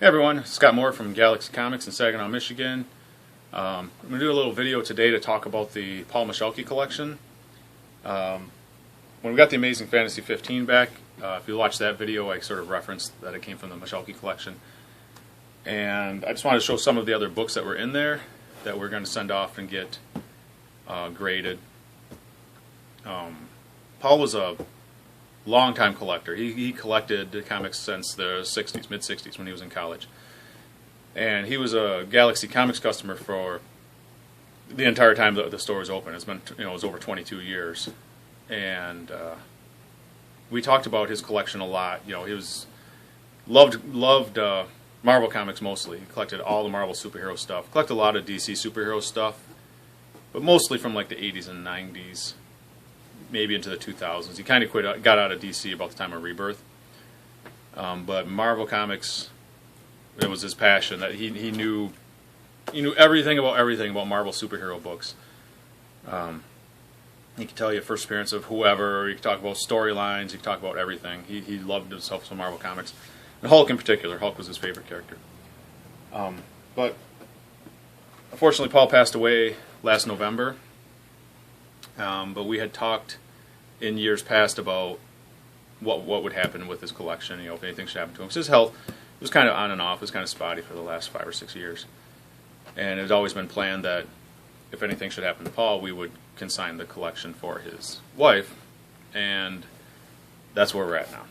Hey everyone, Scott Moore from Galaxy Comics in Saginaw, Michigan. I'm going to do a little video today to talk about the Paul Michalke Collection. When we got the Amazing Fantasy 15 back, if you watch that video, I sort of referenced that it came from the Michalke Collection. And I just wanted to show some of the other books that were in there that we're going to send off and get graded. Paul was a long-time collector. He collected comics since the 60s, mid-60s when he was in college. And he was a Galaxy Comics customer for the entire time the store was open. It's been, it was over 22 years. And we talked about his collection a lot. He was loved Marvel comics mostly. He collected all the Marvel superhero stuff. Collected a lot of DC superhero stuff, but mostly from like the 80s and 90s. Maybe into the 2000s. He kind of got out of DC about the time of Rebirth. But Marvel Comics, it was his passion. That he knew everything about Marvel superhero books. He could tell you first appearance of whoever. He could talk about storylines. He could talk about everything. He loved himself some Marvel Comics, and Hulk in particular. Hulk was his favorite character. But unfortunately, Paul passed away last November. But we had talked in years past about what would happen with his collection, if anything should happen to him. Because his health was kind of on and off, it was kind of spotty for the last 5 or 6 years. And it had always been planned that if anything should happen to Paul, we would consign the collection for his wife, and that's where we're at now.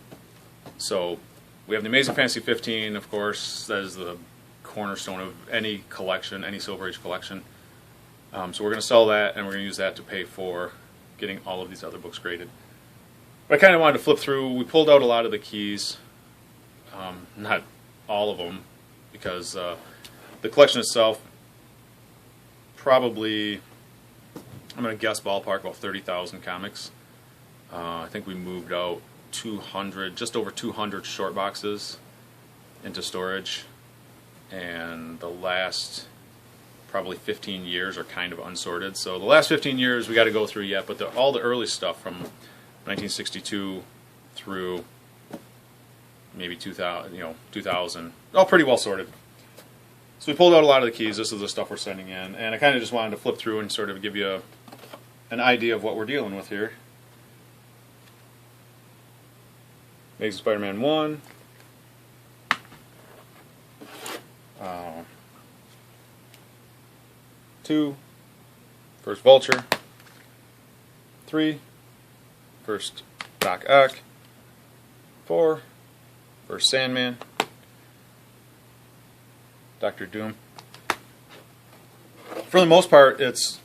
So we have the Amazing Fantasy 15, of course, that is the cornerstone of any collection, any Silver Age collection. So we're going to sell that, and we're going to use that to pay for getting all of these other books graded. But I kind of wanted to flip through. We pulled out a lot of the keys, not all of them, because the collection itself, probably, I'm going to guess ballpark, about 30,000 comics. I think we moved out 200, just over 200 short boxes into storage, and the last probably 15 years are kind of unsorted. So the last 15 years we got to go through yet, but all the early stuff from 1962 through maybe 2000, all pretty well sorted. So we pulled out a lot of the keys. This is the stuff we're sending in, and I kind of just wanted to flip through and sort of give you an idea of what we're dealing with here. Amazing Spider-Man 1. 2, first Vulture. 3, first Doc Ock. 4, first Sandman. Dr. Doom. For the most part, it's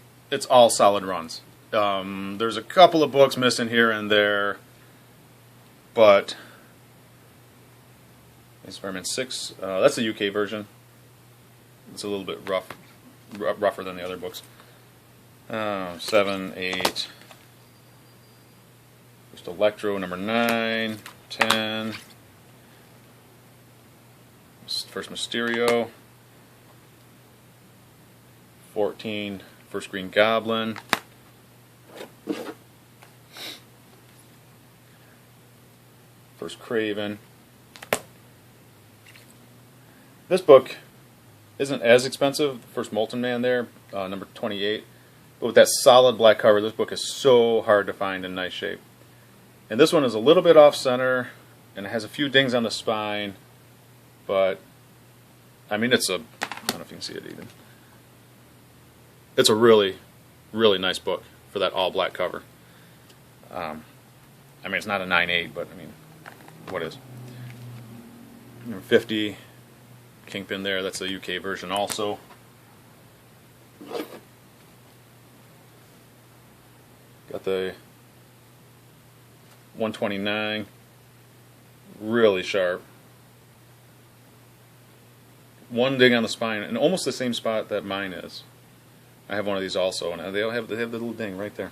all solid runs. There's a couple of books missing here and there, but Spider-Man 6. That's the UK version. It's a little bit rougher than the other books. 7, 8. First Electro, number 9, 10. First Mysterio. 14, first Green Goblin. First Kraven. This book isn't as expensive, the first MOLTEN Man there, number 28. But with that solid black cover, this book is so hard to find in nice shape. And this one is a little bit off-center, and it has a few dings on the spine, but, I mean, I don't know if you can see it even. It's a really, really nice book for that all-black cover. I mean, it's not a 9.8, but, I mean, what is? Number 50. Kingpin there, that's the UK version also. Got the 129, really sharp. One ding on the spine, and almost the same spot that mine is. I have one of these also, and they have the little ding right there.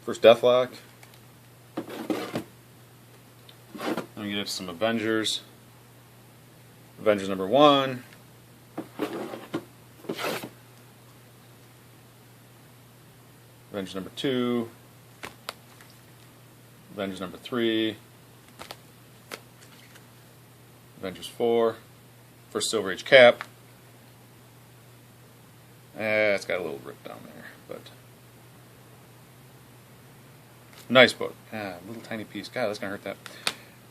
First Deathlock. Let me get into some Avengers. Avengers number 1. Avengers Avengers number 2, Avengers number 3, Avengers 4, first Silver Age Cap. It's got a little rip down there, but nice book. Little tiny piece. God, that's gonna hurt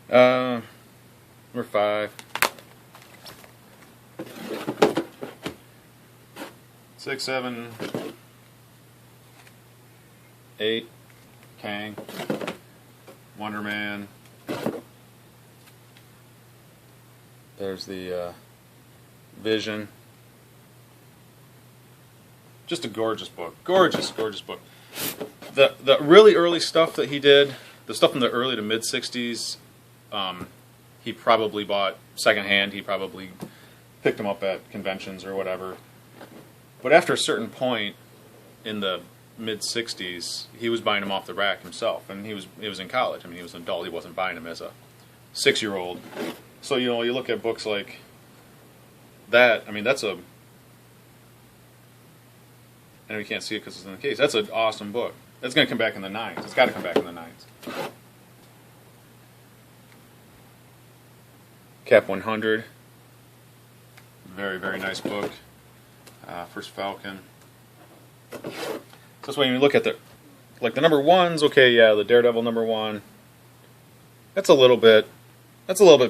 that. Number 5, 6, 7, 8, Kang, Wonder Man. There's the Vision. Just a gorgeous book. Gorgeous, gorgeous book. The really early stuff that he did, the stuff in the early to mid 60s, he probably bought secondhand. He probably picked them up at conventions or whatever. But after a certain point in the mid 60s, he was buying them off the rack himself, and he was in college. I mean, he was an adult. He wasn't buying them as a 6-year-old. So you know, you look at books like that. I mean, that's a. I know you can't see it because it's in the case. That's an awesome book. It's going to come back in the 9s. It's got to come back in the 9s. Cap 100. Very, very nice book. First Falcon. So that's why when you look at the number 1s, okay, yeah, the Daredevil number 1. That's a little bit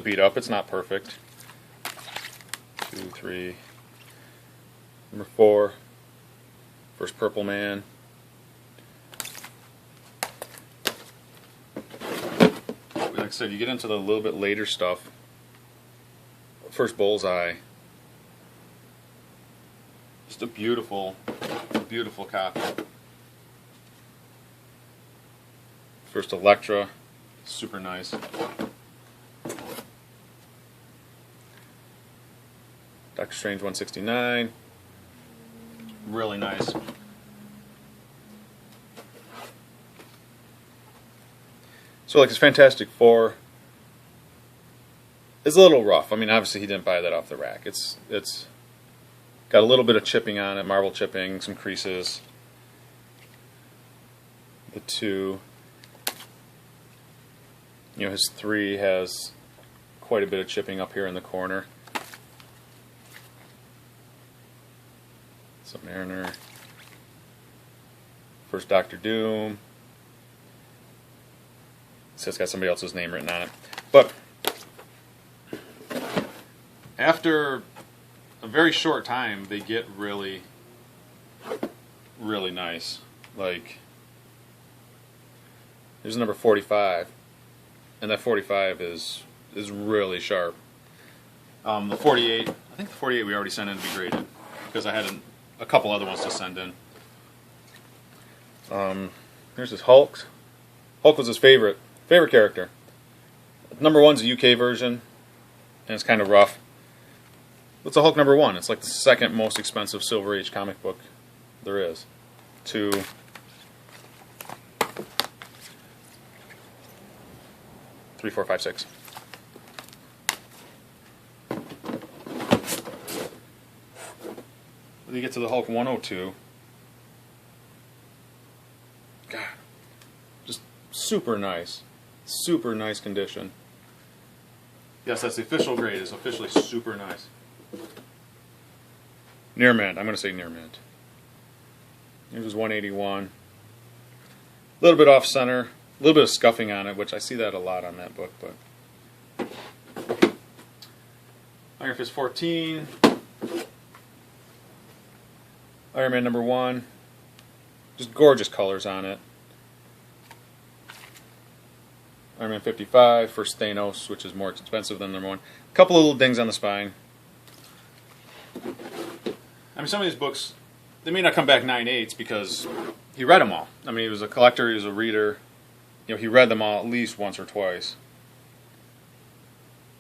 beat up. It's not perfect. 2, 3. Number 4. First Purple Man. Like I said, you get into the little bit later stuff. First Bullseye. Just a beautiful, beautiful copy. First Elektra. Super nice. Doctor Strange 169. Really nice. So like his Fantastic Four is a little rough. I mean, obviously he didn't buy that off the rack. It's got a little bit of chipping on it, marble chipping, some creases. The 2, you know, his 3 has quite a bit of chipping up here in the corner. Submariner. First Doctor Doom. So it's got somebody else's name written on it. But after a very short time, they get really, really nice. Like, here's number 45, and that 45 is really sharp. The 48, I think the 48 we already sent in to be graded because I had a couple other ones to send in. Here's his Hulk. Hulk was his favorite character. Number 1's a UK version, and it's kind of rough. It's a Hulk number 1. It's like the second most expensive Silver Age comic book there is. 2. 3, 4, 5, 6. When you get to the Hulk 102, God, just super nice condition. Yes, that's the official grade. It's officially super nice. Near mint. I'm going to say near mint. Here's his 181. A little bit off center, a little bit of scuffing on it, which I see that a lot on that book. But Iron Fist 14. Iron Man number 1. Just gorgeous colors on it. Iron Man 55, first Thanos, which is more expensive than number 1. A couple of little dings on the spine. I mean, some of these books, they may not come back 9/8 because he read them all. I mean, he was a collector, he was a reader. You know, he read them all at least once or twice.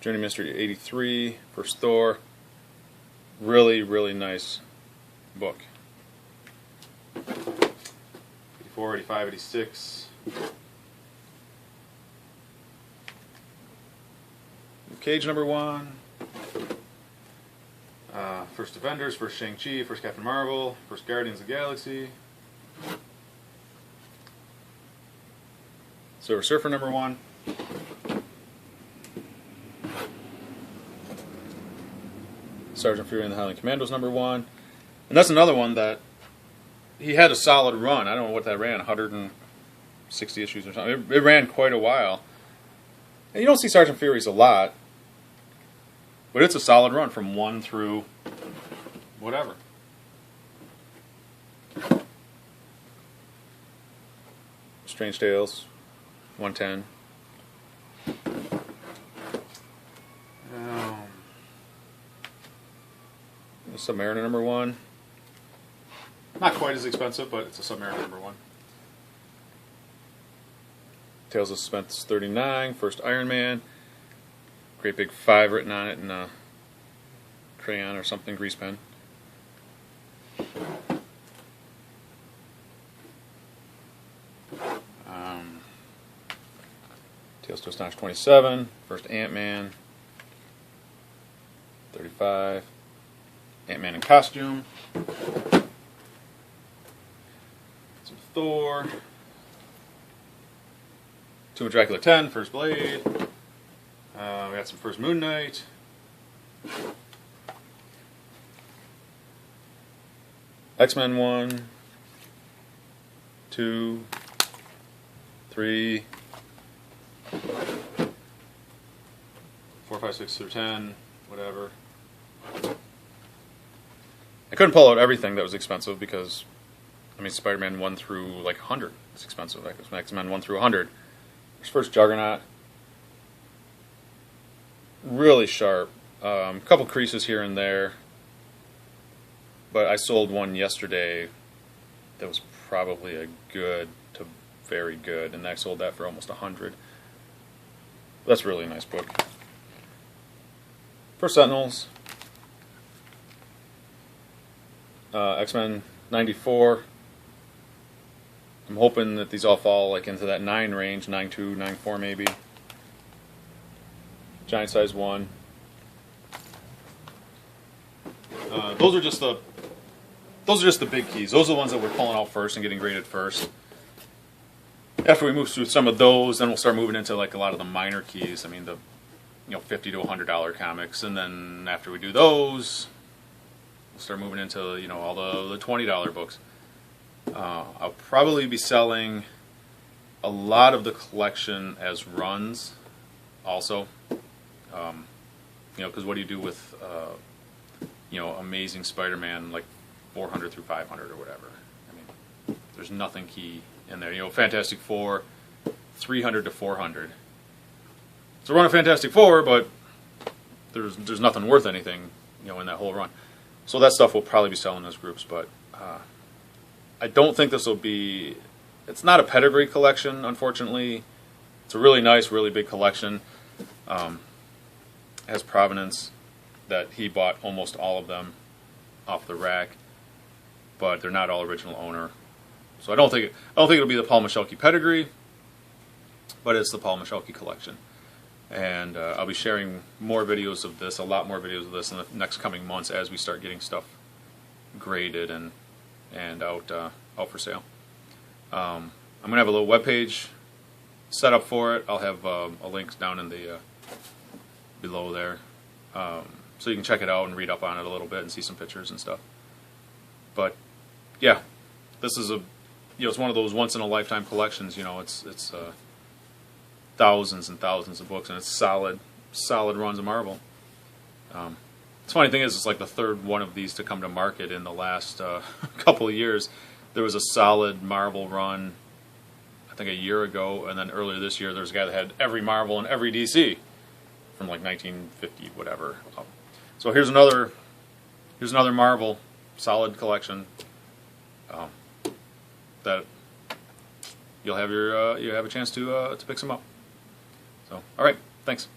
Journey Mystery 83, first Thor. Really, really nice book. 84, 85, 86. Cage number 1. First Avengers, first Shang-Chi, first Captain Marvel, first Guardians of the Galaxy. Silver Surfer #1. Sergeant Fury and the Howling Commandos #1. And that's another one that he had a solid run. I don't know what that ran, 160 issues or something. It ran quite a while. And you don't see Sergeant Fury's a lot, but it's a solid run from 1 through whatever. Strange Tales, 110. Submariner #1. Not quite as expensive, but it's a Submariner #1. Tales of Suspense 39, First Iron Man. Great big 5 written on it in a crayon or something, grease pen. Tales to Astonish 27, First Ant-Man. 35. Ant-Man in costume. Some Thor. Tomb of Dracula 10, First Blade. We got some First Moon Knight. X-Men 1, 2, 3, 4, 5, 6 through 10, whatever. I couldn't pull out everything that was expensive because, I mean, Spider-Man 1 through like 100 is expensive. X-Men 1 through 100. There's First Juggernaut. Really sharp. A couple creases here and there. But I sold one yesterday that was probably a good to very good, and I sold that for almost 100. That's really a nice book. First Sentinels. X-Men 94. I'm hoping that these all fall like into that 9 range, 9.2, 9.4 maybe. Giant size 1. Those are just the big keys. Those are the ones that we're pulling out first and getting graded first. After we move through some of those, then we'll start moving into like a lot of the minor keys. I mean the $50 to $100 comics, and then after we do those, we'll start moving into all the $20 books. I'll probably be selling a lot of the collection as runs, also. Because what do you do with Amazing Spider-Man like 400 through 500 or whatever? I mean, there's nothing key in there. Fantastic Four, 300 to 400. It's a run of Fantastic Four, but there's nothing worth anything, in that whole run. So that stuff will probably be selling as groups, but I don't think this will be. It's not a pedigree collection, unfortunately. It's a really nice, really big collection. It has Provenance, that he bought almost all of them off the rack, but they're not all original owner. So I don't think it'll be the Paul Michalke pedigree, but it's the Paul Michalke collection. And I'll be sharing more videos of this, a lot more videos of this in the next coming months as we start getting stuff graded and out for sale. I'm gonna have a little webpage set up for it. I'll have a link down in the below there, so you can check it out and read up on it a little bit and see some pictures and stuff. But yeah, this is it's one of those once in a lifetime collections. It's thousands and thousands of books, and it's solid runs of Marvel. The funny thing is, it's like the third one of these to come to market in the last couple of years. There was a solid Marvel run, I think, a year ago, and then earlier this year there was a guy that had every Marvel and every DC from like 1950 whatever. So here's another Marvel solid collection that you'll have a chance to pick some up. So all right, thanks.